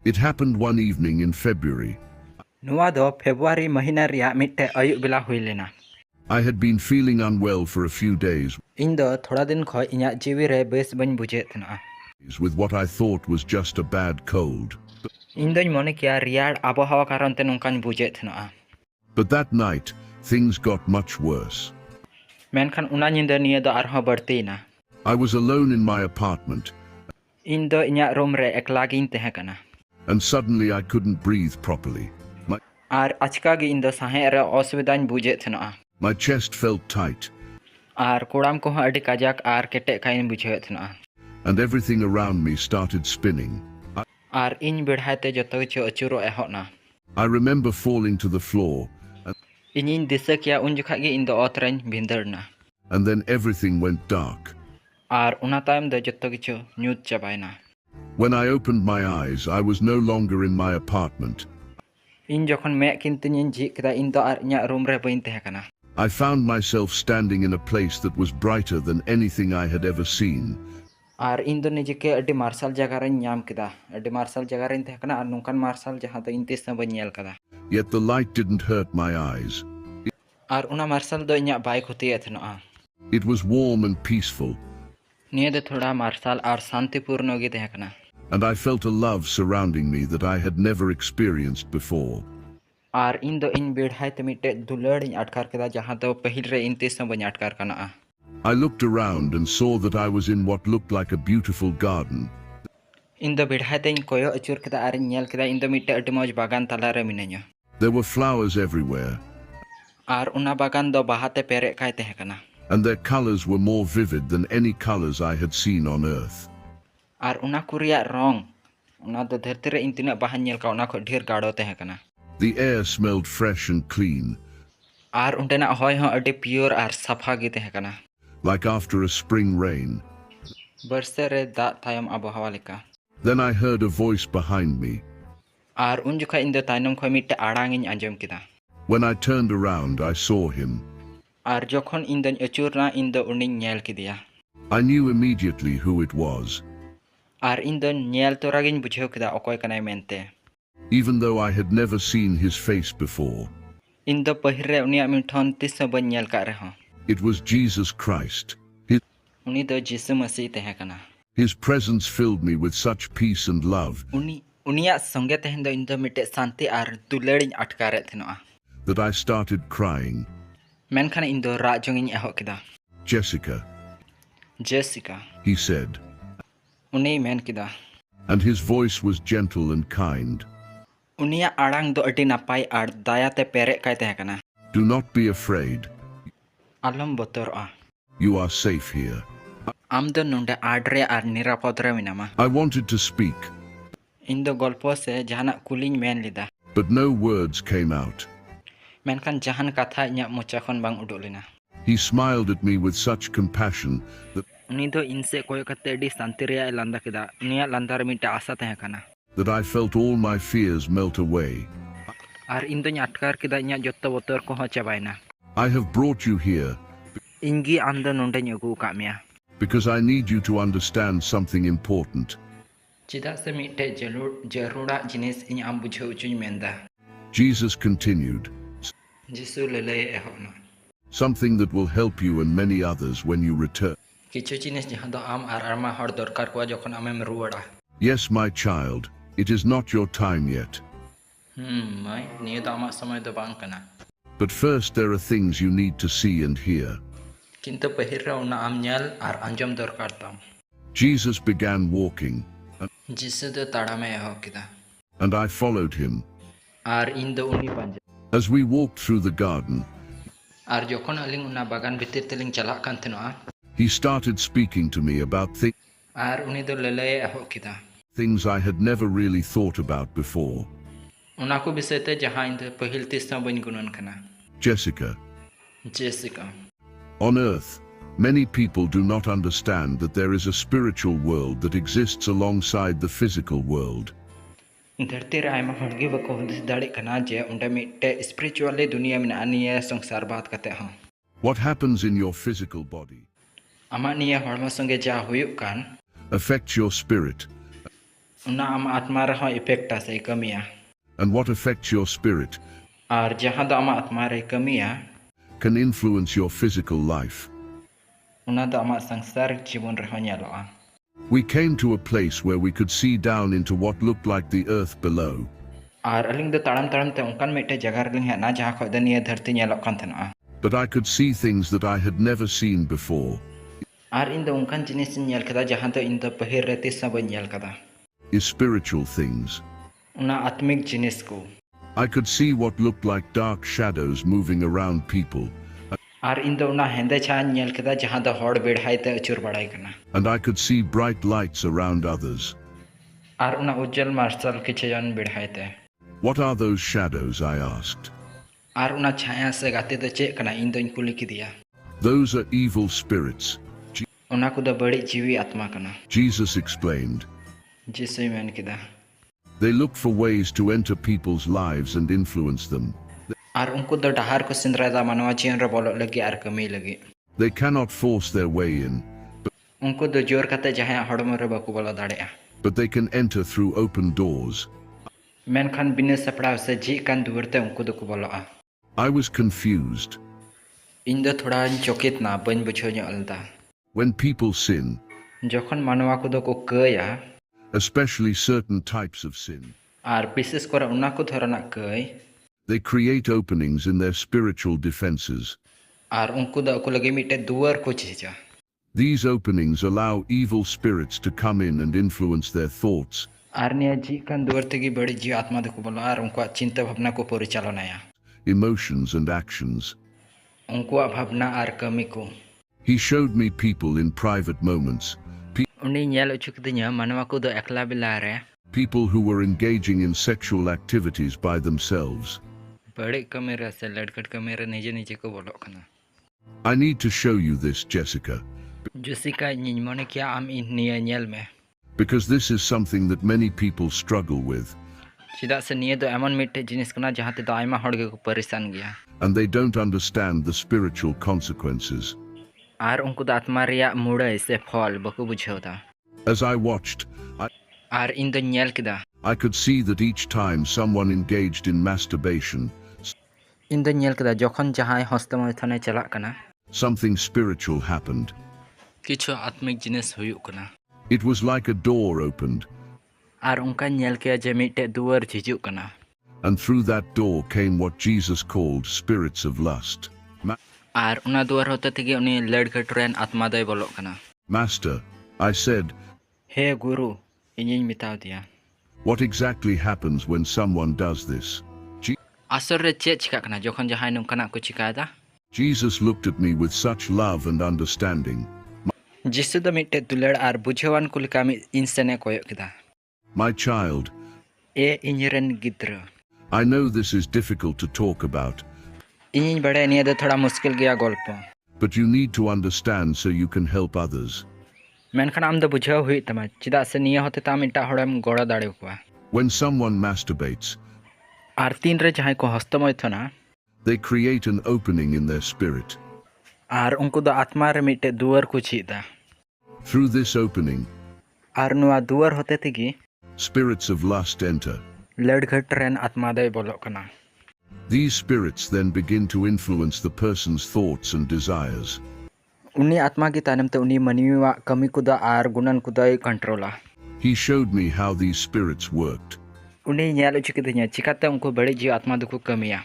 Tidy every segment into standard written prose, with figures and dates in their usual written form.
It happened one evening in February. ᱱᱚᱣᱟ ᱫᱚ ᱯᱷᱮᱵᱨᱩᱣᱟᱨᱤ ᱢᱟᱹᱦᱤᱱᱟ ᱨᱮᱭᱟᱜ ᱢᱤᱫᱴᱮᱡ ᱟᱹᱭᱩᱵ ᱵᱮᱞᱟ ᱦᱩᱭ ᱞᱮᱱᱟ। I had been feeling unwell for a few days ᱤᱧ ᱫᱚ ᱛᱷᱚᱲᱟ ᱫᱤᱱ ᱠᱷᱚᱡ ᱤᱧᱟᱹᱜ ᱡᱤᱣᱤ ᱨᱮ ᱵᱮᱥ ᱵᱟᱹᱧ ᱵᱩᱡᱷᱟᱹᱣᱮᱫ ᱛᱟᱦᱮᱱᱟ। with what I thought was just a bad cold. ᱤᱧ ᱫᱚᱧ ᱢᱚᱱᱮ ᱠᱮᱭᱟ ᱨᱮᱭᱟᱲ ᱟᱵᱚᱦᱟᱣᱟ ᱠᱟᱨᱚᱱ ᱛᱮ ᱱᱚᱝᱠᱟᱧ ᱵᱩᱡᱷᱟᱹᱣᱮᱫ ᱛᱟᱦᱮᱱᱟ। But that night, things got much worse. ᱢᱮᱱᱠᱷᱟᱱ ᱚᱱᱟ ᱧᱤᱫᱟᱹ ᱱᱤᱭᱟᱹ ᱫᱚ ᱟᱨᱦᱚᱸ ᱵᱟᱹᱲᱛᱤᱭᱮᱱᱟ। I was alone in my apartment, ᱤᱧ ᱫᱚ ᱤᱧᱟᱹᱜ ᱨᱩᱢ ᱨᱮ ᱮᱠᱞᱟ ᱜᱤᱧ ᱛᱟᱦᱮᱸ ᱠᱟᱱᱟ। and suddenly I couldn't breathe properly. ᱟᱨ ᱟᱪᱠᱟ ᱜᱮ ᱤᱧ ᱫᱚ ᱥᱟᱸᱦᱮᱫ ᱨᱮ ᱚᱥᱩᱵᱤᱫᱷᱟᱧ ᱵᱩᱡᱷᱟᱹᱣᱮᱫ ᱛᱟᱦᱮᱱᱟ। My chest felt tight, ᱟᱨ ᱠᱚᱲᱟᱢ ᱠᱚᱦᱚᱸ ᱟᱹᱰᱤ ᱠᱟᱡᱟᱠ ᱟᱨ ᱠᱮᱴᱮᱡ ᱠᱟᱭᱤᱧ ᱵᱩᱡᱷᱟᱹᱣᱮᱫ ᱛᱟᱦᱮᱱᱟ। and everything around me started spinning. ᱟᱨ ᱤᱧ ᱵᱮᱲᱦᱟᱭᱛᱮ ᱡᱚᱛᱚ ᱠᱤᱪᱷু ᱟᱹᱪᱩᱨᱚᱜ ᱮᱦᱚᱵ ᱮᱱᱟ। I remember falling to the floor, ᱤᱧᱤᱧ ᱫᱤᱥᱟᱹ ᱠᱮᱭᱟ ᱩᱱ ᱡᱚᱠᱷᱟᱡ ᱜᱮ ᱤᱧ ᱫᱚ ᱚᱛ ᱨᱮᱧ ᱵᱷᱤᱸᱫᱟᱹᱲᱱᱟ। and then everything went dark. ᱟᱨ ᱚᱱᱟ ᱛᱟᱭᱚᱢ ᱫᱚ ᱡᱚᱛᱚ ᱠᱤᱪᱷᱩ ᱧᱩᱛ ᱪᱟᱵᱟᱭᱮᱱᱟ। When I opened my eyes, I was no longer in my apartment. ᱤᱧ ᱡᱚᱠᱷᱚᱱ ᱢᱮᱫ ᱠᱤᱱ ᱛᱤᱧᱤᱧ ᱡᱷᱤᱡ ᱠᱮᱫᱟ ᱤᱧ ᱫᱚ ᱟᱨ ᱤᱧᱟᱹᱜ ᱨᱩᱢ ᱨᱮ ᱵᱟᱹᱧ ᱛᱟᱦᱮᱸ ᱠᱟᱱᱟ। I found myself standing in a place that was brighter than anything I had ever seen. ᱟᱨ ᱤᱧ ᱫᱚ ᱱᱤᱡᱮᱠᱮ ᱟᱹᱰᱤ ᱢᱟᱨᱥᱟᱞ ᱡᱟᱭᱜᱟ ᱨᱮᱧ ᱧᱟᱢ ᱠᱮᱫᱟ। ᱟᱹᱰᱤ ᱢᱟᱨᱥᱟᱞ ᱡᱟᱭᱜᱟ ᱨᱮᱧ ᱛᱟᱦᱮᱸ ᱠᱟᱱᱟ ᱟᱨ ᱱᱚᱝᱠᱟᱱ ᱢᱟᱨᱥᱟᱞ ᱡᱟᱦᱟᱸ ᱫᱚ ᱤᱧ ᱛᱤᱥ ᱦᱚᱸ ᱵᱟᱹᱧ ᱧᱮᱞ ᱠᱟᱫᱟ। Yet the light didn't hurt my eyes. ᱟᱨ ᱚᱱᱟ ᱢᱟᱨᱥᱟᱞ ᱫᱚ ᱤᱧᱟᱹᱜ ᱵᱟᱭ ᱠᱷᱚᱛᱤᱭᱮᱫ ᱛᱟᱦᱮᱱᱟ। It was warm and peaceful, ᱱᱤᱭᱟᱹ ᱫᱚ ᱛᱷᱚᱲᱟ ᱢᱟᱨᱥᱟᱞ ᱟᱨ ᱥᱟᱱᱛᱤᱯᱩᱨᱱᱚ ᱜᱮ ᱛᱟᱦᱮᱸ ᱠᱟᱱᱟ। and I felt a love surrounding me that I had never experienced before. ᱟᱨ ᱤᱧ ᱫᱚ ᱤᱧ ᱵᱮᱲᱦᱟᱭᱛᱮ ᱢᱤᱫᱴᱮᱡ ᱫᱩᱞᱟᱹᱲᱤᱧ ᱟᱴᱠᱟᱨ ᱠᱮᱫᱟ ᱡᱟᱦᱟᱸ ᱫᱚ ᱯᱟᱹᱦᱤᱞ ᱨᱮ ᱤᱧ ᱛᱤᱥ ᱦᱚᱸ ᱵᱟᱹᱧ ᱟᱴᱠᱟᱨ ᱠᱟᱱᱟ। I looked around and saw that I was in what looked like a beautiful garden. ᱤᱧ ᱫᱚ ᱵᱮᱲᱦᱟᱭᱛᱮᱧ ᱠᱚᱭᱚᱜ ᱟᱹᱪᱩᱨ ᱠᱮᱫᱟ ᱟᱨᱤᱧ ᱧᱮᱞ ᱠᱮᱫᱟ ᱤᱧ ᱫᱚ ᱢᱤᱫᱴᱮᱡ ᱟᱹᱰᱤ ᱢᱚᱡᱽ ᱵᱟᱜᱟᱱ ᱛᱟᱞᱟᱨᱮ ᱢᱤᱱᱟᱹᱧᱟ। There were flowers everywhere, ᱟᱨ ᱚᱱᱟ ᱵᱟᱜᱟᱱ ᱫᱚ ᱵᱟᱦᱟᱛᱮ ᱯᱮᱨᱮᱡ ᱠᱟᱭ ᱛᱟᱦᱮᱸ ᱠᱟᱱᱟ। and their colors were more vivid than any colors I had seen on earth. ᱟᱨ ᱚᱱᱟ ᱠᱚ ᱨᱮᱭᱟᱜ ᱨᱚᱝ ᱚᱱᱟ ᱫᱚ ᱫᱷᱟᱹᱨᱛᱤ ᱨᱮ ᱤᱧ ᱛᱤᱱᱟᱹᱜ ᱵᱟᱦᱟᱧ ᱧᱮᱞ ᱠᱟᱜ ᱚᱱᱟ ᱠᱷᱚᱡ ᱰᱷᱮᱨ ᱜᱟᱲᱚ ᱛᱟᱦᱮᱸ ᱠᱟᱱᱟ। The air smelled fresh and clean, ᱟᱨ ᱚᱸᱰᱮᱱᱟᱜ ᱦᱚᱭ ᱦᱚᱸ ᱟᱹᱰि ᱯᱤᱭᱳᱨ ᱟᱨ ᱥᱟᱯᱷᱟ ᱜᱮ ᱛᱟᱦᱮᱸ ᱠᱟᱱᱟ। like after a spring rain. ᱵᱟᱹᱨᱥᱟᱹ ᱨᱮ ᱫᱟᱜ ᱛᱟᱭᱚᱢ ᱟᱵᱚᱦᱟᱣᱟ ᱞᱮᱠᱟ। Then I heard a voice behind me. ᱟᱨ ᱩᱱ ᱡᱚᱠᱷᱟᱡ ᱤᱧ ᱫᱚ ᱛᱟᱭᱱᱚᱢ ᱠᱷᱚᱡ ᱢᱤᱫᱴᱮᱡ ᱟᱲᱟᱝ ᱤᱧ ᱟᱸᱡᱚᱢ ᱠᱮᱫᱟ। When I turned around, I saw him. ᱟᱨ ᱡᱚᱠᱷᱚᱱ ᱤᱧ ᱫᱚᱧ ᱟᱹᱪᱩᱨᱱᱟ ᱤᱧ ᱫᱚ ᱩᱱᱤᱧ ᱧᱮᱞ ᱠᱮᱫᱮᱭᱟ। I knew immediately who it was, ᱟᱨ ᱤᱧ ᱫᱚ ᱧᱮᱞ ᱛᱚᱨᱟᱜᱤᱧ ᱵᱩᱡᱷᱟᱹᱣ ᱠᱮᱫᱟ ᱚᱠᱚᱭ ᱠᱟᱱᱟᱭ ᱢᱮᱱᱛᱮ। even though I had never seen his face before. ᱤᱧ ᱫᱚ ᱯᱟᱹᱦᱤᱞ ᱨᱮ ᱩᱱᱤᱭᱟᱜ ᱢᱤᱫᱴᱷᱚᱱ ᱛᱤᱥ ᱦᱚᱸ ᱵᱟᱹᱧ ᱧᱮᱞ ᱠᱟᱜ ᱨᱮᱦᱚᱸ It was Jesus Christ. ᱩᱱᱤ ᱫᱚ ᱡᱤᱥᱩ ᱢᱟᱹᱥᱤ ᱛᱟᱦᱮᱸ ᱠᱟᱱᱟ। His presence filled me with such peace and love ᱩᱱᱤᱭᱟᱜ ᱥᱚᱸᱜᱮ ᱛᱟᱦᱮᱱ ᱫᱚ ᱤᱧ ᱫᱚ ᱢᱤᱫᱴᱮᱡ ᱥᱟᱱᱛᱤ ᱟᱨ ᱫᱩᱞᱟᱹᱲᱤᱧ ᱟᱴᱠᱟᱨᱮᱫ ᱛᱟᱦᱮᱱᱟ। that I started crying. ᱢᱮᱱᱠᱷᱟᱱ ᱤᱧ ᱫᱚ ᱨᱟᱜ ᱡᱚᱝ ᱤᱧ ᱮᱦᱚᱵ ᱠᱮᱫᱟ। Jessica, ᱡᱮᱥᱤᱠᱟ he said, ᱩᱱᱤᱭ ᱢᱮᱱ ᱠᱮᱫᱟ। and his voice was gentle and kind. ᱩᱱᱤᱭᱟᱜ ᱟᱲᱟᱝ ᱫᱚ ᱟᱹᱰि ᱱᱟᱯᱟᱭ ᱟᱨ ᱫᱟᱭᱟᱛᱮ ᱯᱮᱨᱮᱡ ᱠᱟᱭ ᱛᱟᱦᱮᱸ ᱠᱟᱱᱟ। Do not be afraid. ᱟᱞᱚᱢ ᱵᱚᱛᱚᱨᱚᱜᱼᱟ। You are safe here. ᱟᱢ ᱫᱚ ᱱᱚᱰᱮ ᱟᱰ ᱨᱮ ᱟᱨ ᱱᱤᱨᱟᱯᱚᱫ ᱨᱮ ᱢᱮᱱᱟᱢᱟ। I wanted to speak, ᱤᱧ ᱫᱚ ᱜᱚᱞᱯᱚ ᱥᱮ ᱡᱟᱦᱟᱱᱟᱜ ᱠᱩᱞᱤᱧ ᱢᱮᱱ ᱞᱮᱫᱟ। but no words came out. ᱢᱮᱱᱠᱷᱟᱱ ᱡᱟᱦᱟᱱ ᱠᱟᱛᱷᱟ ᱤᱧᱟᱹᱜ ᱢᱚᱪᱟ ᱠᱷᱚᱱ ᱵᱟᱝ ᱩᱰᱩᱠ ᱞᱮᱱᱟ। He smiled at me with such compassion ᱩᱱᱤ ᱫᱚ ᱤᱧ ᱥᱮᱫ ᱠᱚᱭᱚᱜ ᱠᱟᱛᱮ ᱟᱹᱰꯤ ᱥᱟᱱᱛᱤ ᱨᱮᱭᱟᱜ ᱮ ᱞᱟᱸᱫᱟ ᱠᱮᱫᱟ। ᱩᱱᱤᱭᱟᱜ ᱞᱟᱸᱫᱟ ᱨᱮ ᱢᱤᱫᱴᱮᱡ ᱟᱥᱟ ᱛᱟᱦᱮᱸ ᱠᱟᱱᱟ। that I felt all my fears melt away. ᱟᱨ ᱤᱧ ᱫᱚᱧ ᱟᱴᱠᱟᱨ ᱠᱮᱫᱟ ᱤᱧᱟᱹᱜ ᱡᱚᱛᱚ ᱵᱚᱛᱚᱨ ᱠᱚᱦᱚᱸ ᱪᱟᱵᱟᱭᱮᱱᱟ। I have brought you here ᱤᱧ ᱜᱮ ᱟᱢ ᱫᱚ ᱱᱚᱰᱮᱧ ᱟᱹᱜᱩ ᱟᱠᱟᱫ ᱢᱮᱭᱟ। because I need you to understand something important. ᱪᱮᱫᱟᱜ ᱥᱮ ᱢᱤᱫᱴᱮᱡ ᱡᱟᱹᱨᱩᱲᱟᱜ ᱡᱤᱱᱤᱥ ᱤᱧ ᱟᱢ ᱵᱩᱡᱷᱟᱹᱣ ᱦᱚᱪᱚᱧ ᱢᱮᱱᱫᱟ। Jesus continued, ᱡᱤᱥᱩ ᱞᱟᱹᱞᱟᱹᱭᱮ ᱮᱦᱚᱵ ᱮᱱᱟ। something that will help you and many others when you return. ᱠᱤᱪᱷᱩ ᱡᱤᱱᱤস ᱡᱟᱦᱟᱸ ᱫᱚ ᱟᱢ ᱟᱨ ᱟᱭᱢᱟ ᱦᱚᱲ ᱫᱚᱨᱠᱟর ᱠᱚᱣᱟ ᱡᱚᱠᱷᱚᱱ ᱟᱢᱮᱢ ᱨᱩᱣᱟᱹᱲᱟ। Yes, my child, it is not your time yet. ᱢᱟᱹᱭ ᱱᱤᱭᱟᱹ ᱫᱚ ᱟᱢᱟᱜ ᱥᱚᱢᱚᱭ ᱫᱚ ᱵᱟᱝ ᱠᱟᱱᱟ। But first there are things you need to see and hear. ᱠᱤᱱᱛᱩ ᱯᱟᱹᱦᱤᱞ ᱨᱮ ᱚᱱᱟ ᱟᱢ ᱧᱮᱞ ᱟᱨ ᱟᱸᱡᱚᱢ ᱫᱚᱨᱠᱟর ᱛᱟᱢ। Jesus began walking, ᱡᱤᱥᱩ ᱫᱚ ᱛᱟᱲᱟᱢᱮ ᱮᱦᱚᱵ ᱠᱮᱫᱟ। and I followed him. ᱟᱨ ᱤᱧ ᱫᱚ ᱩᱱᱤ ᱯᱟᱸᱡᱟ। As we walked through the garden, ᱟᱨ ᱡᱚᱠᱷᱚᱱ ᱟᱹᱞᱤᱧ ᱚᱱᱟ ᱵᱟᱜᱟᱱ ᱵᱷᱤᱛᱤᱨ ᱛᱮᱞᱤᱧ ᱪᱟᱞᱟᱜ ᱠᱟᱱ ᱛᱟᱦᱮᱱᱟ he started speaking to me about ᱟᱨ ᱩᱱᱤ ᱫᱚ ᱞᱟᱹᱞᱟᱹᱭᱮ ᱮᱦᱚᱵ ᱠᱮᱫᱟ। things I had never really thought about before. ᱚᱱᱟ ᱠᱚ ᱵᱤଷᱚᱭ ᱛᱮ ᱡᱟᱦᱟᱸ ᱤᱧ ᱫᱚ ᱯᱟᱹᱦᱤᱞ ᱛᱤᱥ ᱦᱚᱸ ᱵᱟᱹᱧ ᱜᱩᱱᱟᱹᱱ ᱠᱟᱱᱟ। Jessica, ᱡᱮᱥᱤᱠᱟ on earth, many people do not understand that there is a spiritual world that exists alongside the physical world. ᱫᱷᱟᱹᱨᱛᱤ ᱨᱮ ᱟᱭᱢᱟ ᱦᱚᱲ ᱜᱮ ᱵᱟᱠᱚ ᱦᱩᱫᱤᱥ ᱫᱟᱲᱮᱜ ᱠᱟᱱᱟ ᱡᱮ ᱚᱸᱰᱮ ᱢᱤᱫᱴᱮᱡ ᱥᱯᱤᱨᱤᱪᱩᱣᱟᱞᱤ ᱫᱩᱱᱤᱭᱟᱹ ᱢᱮᱱᱟᱜᱼᱟ ᱱᱤᱭᱟᱹ ᱥᱚᱝᱥᱟᱨ ᱵᱟᱫ ᱠᱟᱛᱮ ᱦᱚᱸ। What happens in your physical body ᱟᱢᱟᱜ ᱱᱤᱭᱟᱹ ᱦᱚᱲᱢᱚ ᱥᱚᱸᱜᱮ ᱡᱟ ᱦᱩᱭᱩᱜ ᱠᱟᱱ affects your spirit, Una ama atma rehon epekta se kamiya. And what affects your spirit Ar jahan do ama atma re kamiya, can influence your physical life. una do ama sangsaric jibon rehon nyaloa. We came to a place where we could see down into what looked like the earth below. Ar aling do taram te ungkan mite jagar ling hena jaha khoj do niya dharti nyalok kan thanoa. But I could see things that I had never seen before. Ar in do ungkan jinis nyal kada jahan do in do pahir re tis na ban nyal kada. Is spiritual things. Una atmik jinis ko. I could see what looked like dark shadows moving around people. Ar in do una hende chan nyal kada jahan do hod bedhai te achur badai kana. And I could see bright lights around others. Ar una ujjal marshal kichayon bedhai te. What are those shadows? I asked. Ar una chaya se gate do che kana in do kuli kidiya. Those are evil spirits. Una ko do badi jiwi atma kana. Jesus explained. Jisui men kida. They look for ways to enter people's lives and influence them. Ar unku do dahar ko sindra da manwa jian ra bolok lagi ar kami lagi. They cannot force their way in, Unku do jor kate jahaya hodmo re baku bola darea. but they can enter through open doors. Menkan bina sapdaw se ji kan duwarte unku do ko boloa. I was confused. In do thoda chokit na ban bujho nyo alda. When people sin, Jokhon manwa ko do ko kaya especially certain types of sin, ar bises kore una ko dhorana kai they create openings in their spiritual defenses. ar unku do ko lagi mite duar ko chija. These openings allow evil spirits to come in and influence their thoughts, Ar niya ji kan duwar tegi badi ji atma do ko bolo ar unku cinta bhabna ko porichalonaya. emotions, and actions. Unkuak bhabna ar kami ko. He showed me people in private moments, Uni nyal ucu kedinya manwa ko do ekla bilare. people who were engaging in sexual activities by themselves. Badi kamera se ladkat kamera nije ko bolok kana. I need to show you this, Jessica, Jessica nyinmone kya am in niya nyal me. because this is something that many people struggle with, Chida se niya do emon mitte jinis kana jahan te do aima hor ge ko parisan gaya. and they don't understand the spiritual consequences. Ar unku do atma reya mudai se phol baku bujhau da. As I watched, Ar in do nyal kida. I could see that each time someone engaged in masturbation, In do nyal kida jokhon jahai hostamo thane chalak kana. something spiritual happened. Kichu atmik jinis huyuk kana. It was like a door opened, Ar unka nyal kya je mitte duar jijuk kana. and through that door came what Jesus called spirits of lust. Ar una duar hote tegi uni ladkat ren atma doy bolok kana. Master, I said, He guru, inying mitaw dia. what exactly happens when someone does this? Asor re che chika kana jokhon jahai nungkana ko chika da. Jesus looked at me with such love and understanding. Jisu do mitte dulad ar bujhawan kulikami insane koyok kida. My child, E inyiren gidra. I know this is difficult to talk about, Inying bade niya do thoda muskil gaya golpo. but you need to understand so you can help others. Menkhan am do bujhaw hui tama chida se niya hote tam ita hodam gora dare kwa. When someone masturbates, Ar tin re jahai ko hostomoy thona. they create an opening in their spirit. Ar unku do atma re mitte duar ko chida. Through this opening, Ar nuwa duar hote tegi spirits of lust enter. ladkat ren atma doy bolok kana. These spirits then begin to influence the person's thoughts and desires. Uni atma ki tanam te uni maniwa kami kuda ar gunan kudai controla. He showed me how these spirits worked. Uni nyal ucu kitinya cikate unku badi ji atma duku kamiya.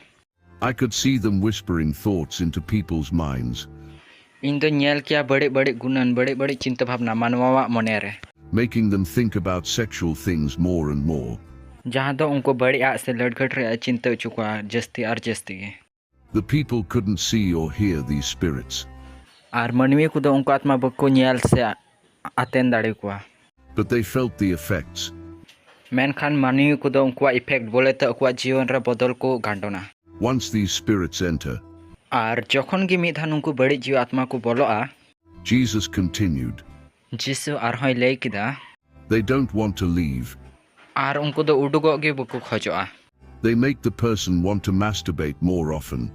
I could see them whispering thoughts into people's minds, Indo nyal kya badi gunan badi cinta bhabna manwa monere. making them think about sexual things more and more. Jahan do unku badi a se ladkat re cinta ucu kwa jasti ar jasti. The people couldn't see or hear these spirits, Ar manwi kuda unku atma bako nyal se aten dare kwa. but they felt the effects. Menkhan manwi kuda unku effect bole te akwa jiwan re bodol ko gandona. Once these spirits enter, Ar jokhon gi midhan unku badi ji atma ko boloa. Jesus continued, Jisu ar hoy lay kida. they don't want to leave. Ar unku do udugok ge buku khojoa. They make the person want to masturbate more often.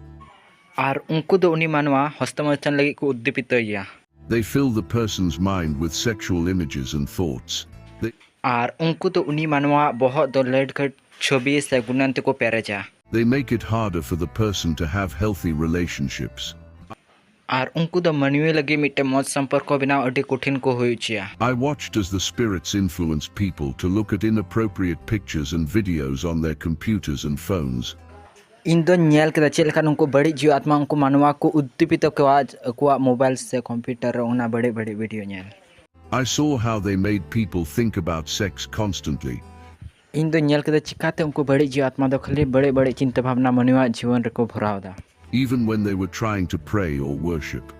Ar unku do uni manwa hostamochan lagi ko uddipito ya. They fill the person's mind with sexual images and thoughts. Ar unku do uni manwa bohok do ledkhat chobi se gunan teko pereja. They make it harder for the person to have healthy relationships. Ar unku do manui lagi mitte moj samparko binaw adi kothin ko hui chia. I watched as the spirits influence people to look at inappropriate pictures and videos on their computers and phones. Indo nyel keda chel kan unku badi jiwa atma unku manwa ko uddipito kwa mobile se computer una badi video nyel. I saw how they made people think about sex constantly. Indo nyel keda chikate unku badi jiwa atma do khali badi cinta bhavna manwa jiwan reko bhorao da. Even when they were trying to pray or worship.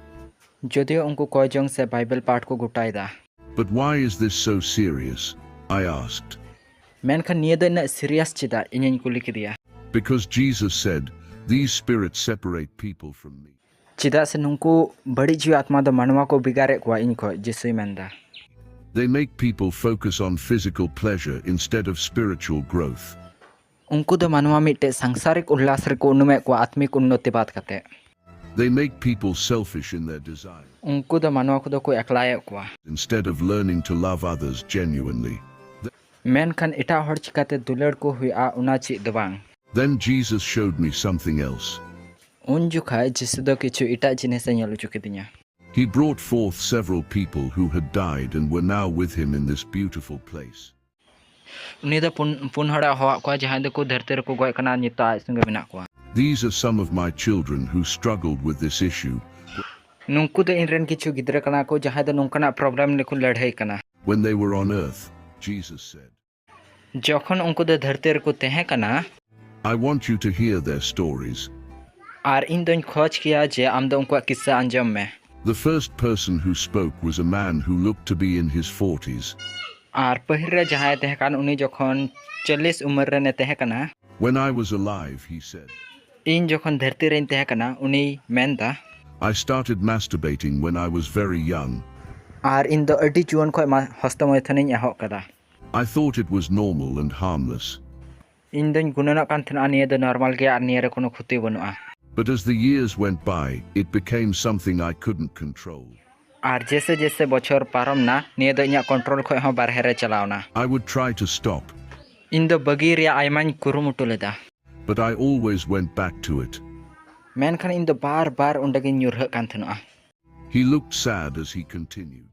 Jodio unku kojong se Bible part ko gutai da. But why is this so serious? I asked. Menkan niya do na serious chida inyan kuli kidia. Because Jesus said, these spirits separate people from me. Chida se nungku badi jiwa atma do manwa ko bigare kwa inko Jesui menda. They make people focus on physical pleasure instead of spiritual growth. Unku do manwa mitte sangsarik ullas reko unume kwa atmik unnoti bat kate. They make people selfish in their desire. Unku do manwa ko do ko eklaya kwa. Instead of learning to love others genuinely. Menkan ita hor chikate dulad ko huya una chi do bang. Then Jesus showed me something else. Un jukha Jesu do kichu ita jinese nyelu chukidinya. He brought forth several people who had died and were now with him in this beautiful place. Uni do pun hora hoa kwa jahan do ko dharti reko goi kana nyita sunga bina kwa. These are some of my children who struggled with this issue. Nungku do inren kichu gidra kana ko jahan do nungkana problem leku ladhai kana. When they were on earth, Jesus said, Jokhon unku do dharti reko tehe kana, I want you to hear their stories. ar in doñ khoj kiya je am do unku kissa anjam me. The first person who spoke was a man who looked to be in his 40s. Ar pahirra jahay tehe kan uni jokhon 40 umar re ne tehe kana. When I was alive, he said, In jokhon dharti rein tehe kana uni menda. I started masturbating when I was very young. Ar in do adi juan khoj hostomoy thanin ehok kada. I thought it was normal and harmless. In doñ gunanak kan thana niya do normal ge ar niya re kono khuti banua. But as the years went by, it became something I couldn't control. Ar jese bochor parom na niya do inya control khoj ho barhe re chalaw na. I would try to stop, In do bagi reya ayman kurumutu leda. but I always went back to it. Menkan in do bar undagi nyurhak kan thana. He looked sad as he continued.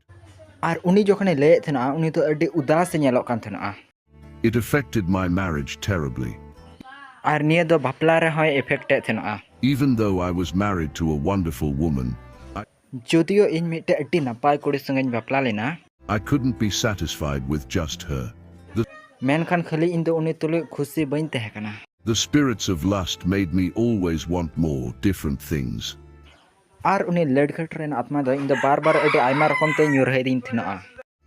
Ar uni jokhone le thana uni do adi udas nyelok kan thana. It affected my marriage terribly. Ar niya do bapla re hoy effect thana. Even though I was married to a wonderful woman, Jodio in mitte adi napai kuri sangany bapla lena. I couldn't be satisfied with just her. Menkan khali in do uni tulu khusi bain tehe kana. The spirits of lust made me always want more, different things. Ar uni ledkhat ren atma do in do bar adi aima rokom te nyurhai din thana.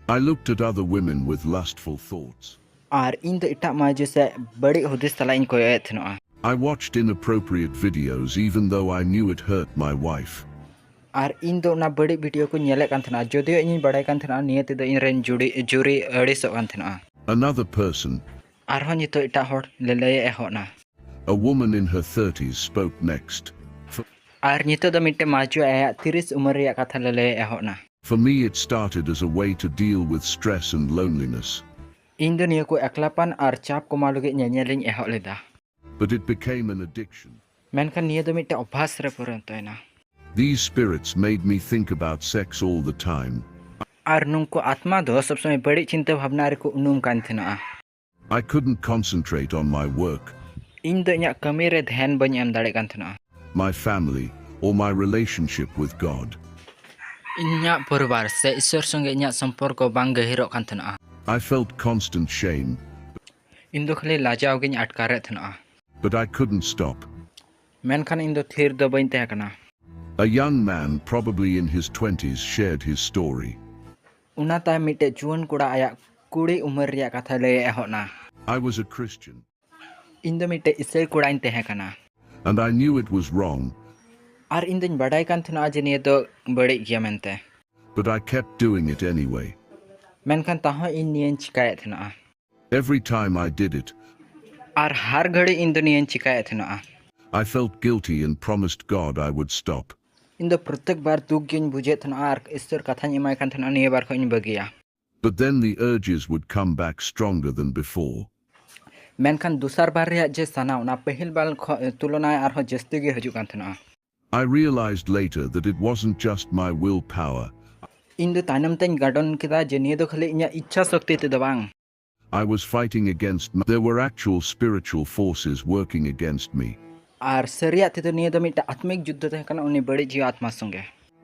I looked at other women with lustful thoughts. Ar in do ita ma jese badi hudis tala in ko thana. I watched inappropriate videos even though I knew it hurt my wife. Ar in do na badi video ko nyelek kan thana. Jodio in badai kan thana niya te do in ren juri adisok kan thana. Another person, Arhon ito ita hor lelaya ehok na. a woman in her 30s, spoke next. Ar nito do mitte maju aya 30 umar reya katha lelaya ehok na. For me, it started as a way to deal with stress and loneliness, In do niya ko eklapan ar chap ko malugi nyanyeling ehok leda. but it became an addiction. Menkan niya do mitte obhas re purantoy na. These spirits made me think about sex all the time. Ar nungko atma do sob samay badi cinta bhavna re ko unum kan thana. I couldn't concentrate on my work, In do inya kami re dhyan bañ em dare kan thana. my family, or my relationship with God. Inya purbar se isor songe inya samporko bang gahiro kan thana. I felt constant shame, Indo khali lajaw giñ atkare thana. but I couldn't stop. Menkan indo thir do bañ tehe kana. A young man, probably in his 20s, shared his story. Una tay mitte juan kuda aya kuri umar reya katha laya ehok na. I was a Christian, Indo mitte isel kuda in tehe kana. and I knew it was wrong, Ar indoñ badai kan thana je niya do badi giya mente. but I kept doing it anyway. Menkan taho in niyan chikayat thana. Every time I did it, Ar har ghadi indo niyan chikayat thana. I felt guilty and promised God I would stop. Indo pratek bar duk giñ buje thana ar istor katha imay kan thana niya bar ko in bagiya. But then the urges would come back stronger than before. Menkan dusar bar reyag je sana ona pehil bal tulonai arho jasti ge hajuk kan thena. I realized later that it wasn't just my willpower. इन दो तानम तन garden किदा जे निये दो खाली इnya इच्छा शक्ति ते दो bang. I was fighting against. There were actual spiritual forces working against me. Ar seriat te niye do mita atmik juddho te kana uni badi jiwa atma songe.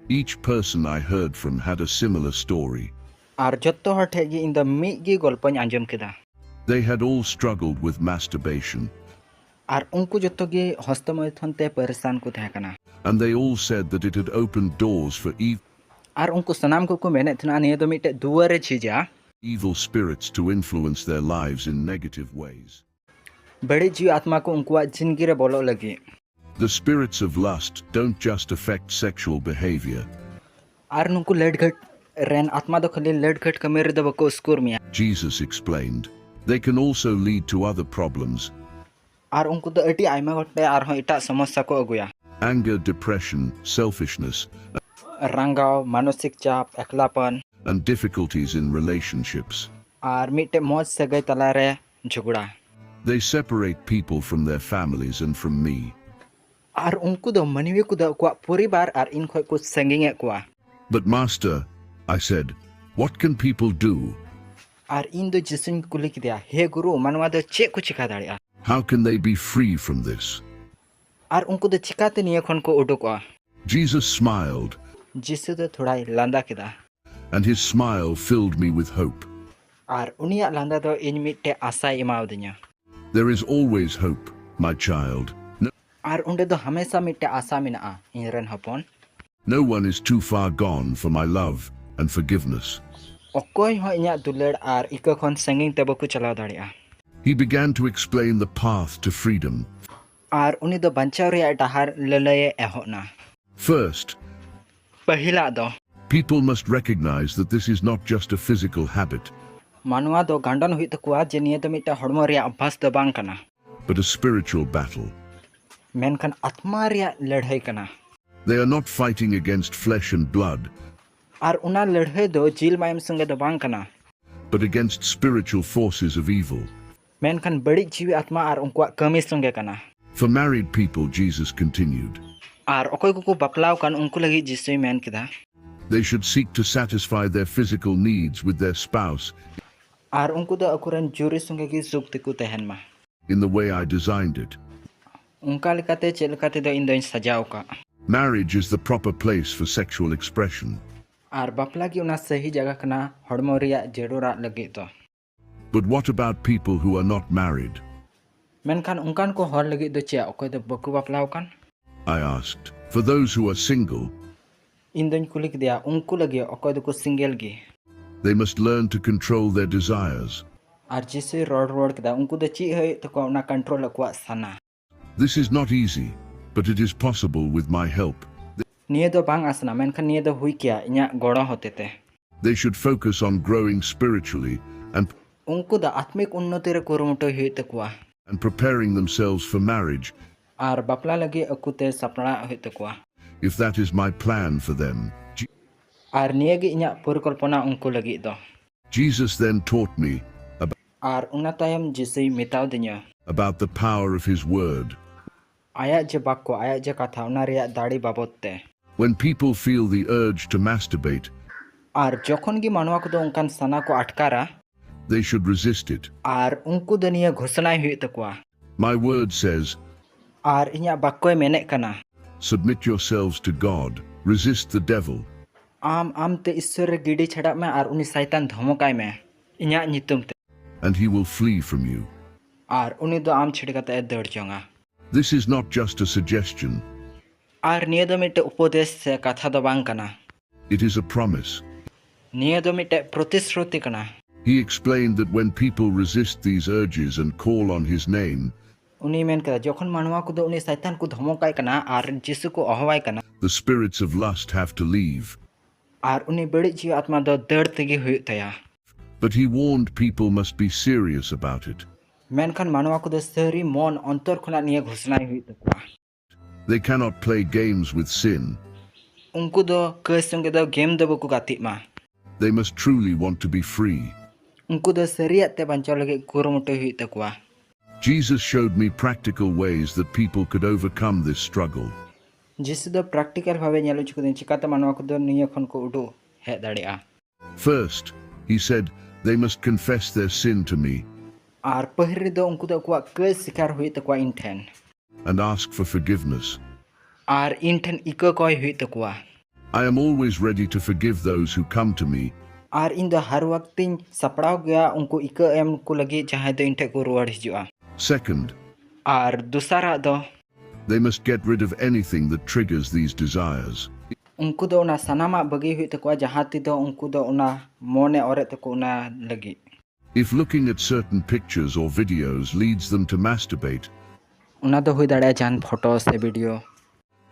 Each person I heard from had a similar story. Ar jotto hor thegi in the mi gi golpo nya anjom kida. They had all struggled with masturbation. Ar unku jotto gi hostamaithon te peresan ku thahe kana. And they all said that it had opened doors for Ar unku sanam ku menet thna niye do mita duare chija. evil spirits to influence their lives in negative ways. Badi jiwa atma ku unkuwa jindagi re bolo lagi. The spirits of lust don't just affect sexual behavior. Ar nungku ledghat ren atma do khali ledghat kamere do bako skur mia. Jesus explained, they can also lead to other problems. Ar unku do ati aima gotte arho eta samasya ko aguya. Anger, depression, selfishness, Rangau, manosik chap, eklapan, and difficulties in relationships. Ar mitte moj sagai talare jhugda. They separate people from their families and from me. Ar unku do maniwi ku do kwa puribar ar in khoi ku sanging kwa. But Master, I said, what can people do? Ar in do jisun kulik dia, he guru manwa do che ku chika daria. How can they be free from this? Ar unku do chikate niye khon ko udukwa. Jesus smiled, Jisu do thodai landa kida. and his smile filled me with hope. Ar uniya landa do in mitte asa imaw dinya. There is always hope, my child. Ar unde do hamesha mitte asa mina in ren hapon. No one is too far gone for my love and forgiveness. Okoy ho inya dulad ar ika khon sanging tebo ku chalaw daria. He began to explain the path to freedom. Ar uni do banchaw reya dahar lelaye ehona. First, Pahila do people must recognize that this is not just a physical habit, manwa do gandon hui takwa je niye do mita hormo reya abhas do bang kana. but a spiritual battle. Menkan atma reya ladhai kana. They are not fighting against flesh and blood, Ar una ladhai do jil mayam sange do bang kana. but against spiritual forces of evil. Menkan badi jiwi atma ar unkwa kami sange kana. For married people, Jesus continued, Ar okoy kuku baplaw kan unku lagi jisui men kida. they should seek to satisfy their physical needs with their spouse Ar unku do akuran juri sange ki sukti ku tehen ma. in the way I designed it. Unka likate chelkate do indoin sajaw ka. Marriage is the proper place for sexual expression. Ar bapla ki una sahi jaga kana hormo reya jerura lagi to. But what about people who are not married? Menkan unkan ko hor lagi do che okoy do baku baplaw kan. I asked. For those who are single, Indoin kulik dia unku lagi okoy do ku single gi. they must learn to control their desires. Ar jisui rod kida unku do chi hoy to ko una control akwa sana. This is not easy, but it is possible with my help. Niye do bang asna menkan niye do hui kya inya godo hotete. They should focus on growing spiritually and Unku da atmik unnoti re kurumuto hui takwa. preparing themselves for marriage, Ar bapla lagi akute sapna hui takwa. if that is my plan for them. Ar niye gi inya purikalpona unku lagi do. Jesus then taught me Ar unatayam jisui mitaw dinya. about the power of his word. Ayat je bakko ayat je katha una reya dadi babotte. When people feel the urge to masturbate, Ar jokhon gi manwa ko do unkan sana ko atkara. they should resist it. Ar unku do niye ghosana hui takwa. My word says, Ar inya bakkoy menek kana. submit yourselves to God, resist the devil, Am te issor re gidi chhada me ar uni saitan dhomokai me. Inya nyitum te. and he will flee from you. Ar uni do am chhidkate dad jonga. This is not just a suggestion, Ar niye do mitte upodesh se katha do bang kana. it is a promise. Niye do mitte protisruti kana. He explained that when people resist these urges and call on his name, Uni men kada jokhon manwa ko do uni saitan ko dhomokai kana ar jisu ko ahwai kana. the spirits of lust have to leave. Ar uni badi jiwa atma do dard tegi hui taya. But he warned people must be serious about it. Menkan manwa ko do sari mon ontor khona niye ghosana hui takwa. They cannot play games with sin. Unku do ke sange do game do buku gati ma. They must truly want to be free. Unku do sariat te bancao lagi kurumutu huyu takwa. Jesus showed me practical ways that people could overcome this struggle. Jisu do practical bhabe nyalo chukudin chikata manwa ko do niya khon ko udu he daria. First, he said, they must confess their sin to me Ar pahiri do unku do kwa ke sikar huyu takwa inten. and ask for forgiveness. Ar inten ika koi huyu takwa. I am always ready to forgive those who come to me. Ar indo har waktin saprao gaya unku ika em ku lagi jahay do inte ko ruwar hijua. Second, Ar dusara do they must get rid of anything that triggers these desires. unku do una sanama bagi huyu takwa jahati do unku do una mone ore takwa una lagi. If looking at certain pictures or videos leads them to masturbate, Una do hui daria jan photo se video.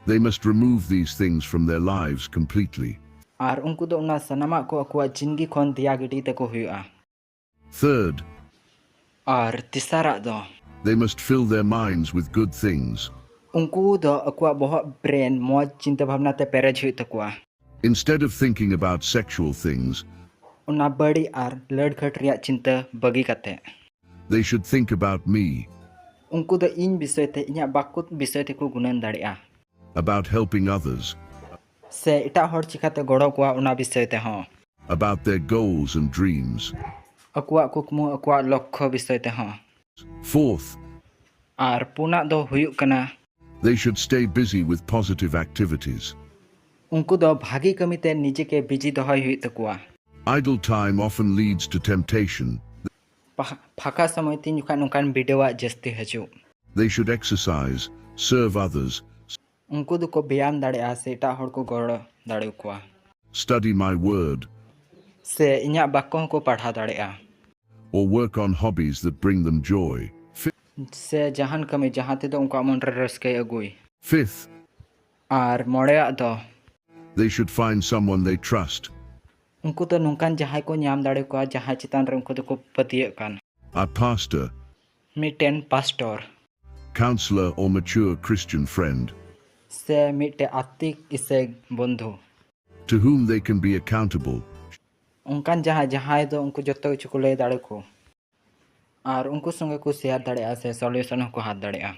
they must remove these things from their lives completely. Ar unku do una sanama ko akwa jingi khon dia gidi takwa huyu. Third, Ar tisara do they must fill their minds with good things. unku do akwa bohok brain mo cinta bhavna te perej huyu takwa. Instead of thinking about sexual things, Una badi ar lad khat riyak cinta bagi kate. they should think about me, Unku do in bisoy te inya bakut bisoy te ko gunan daria. about helping others, Se ita hor chikate goro kwa una bisoy te ho. about their goals and dreams. Akwa kukmu akwa lokho bisoy te ho. Fourth, Ar puna do huyuk kana they should stay busy with positive activities. unku do bhagi kami te nije ke busy dohoy huyu takwa. Idle time often leads to temptation. Phaka samoy tin yukan nungkan video jasti haju. They should exercise, serve others, Unku do ko byam daria se ita hor ko goro daru kwa. study my word, Se inya bakko ko padha daria. or work on hobbies that bring them joy. Se jahan kami jahate do unku amon raskay agui. Fifth, Ar morea do they should find someone they trust, unku to nungkan jahay ko nyam dare ko jahay chitan re unku to ko patiye kan. a pastor, Miten pastor counselor, or mature Christian friend, se mite atik ise bondhu. to whom they can be accountable. Unkan jahay do unku joto kichu ko lay dare ko. Ar unku sunge ko share daria se solution ko hat daria.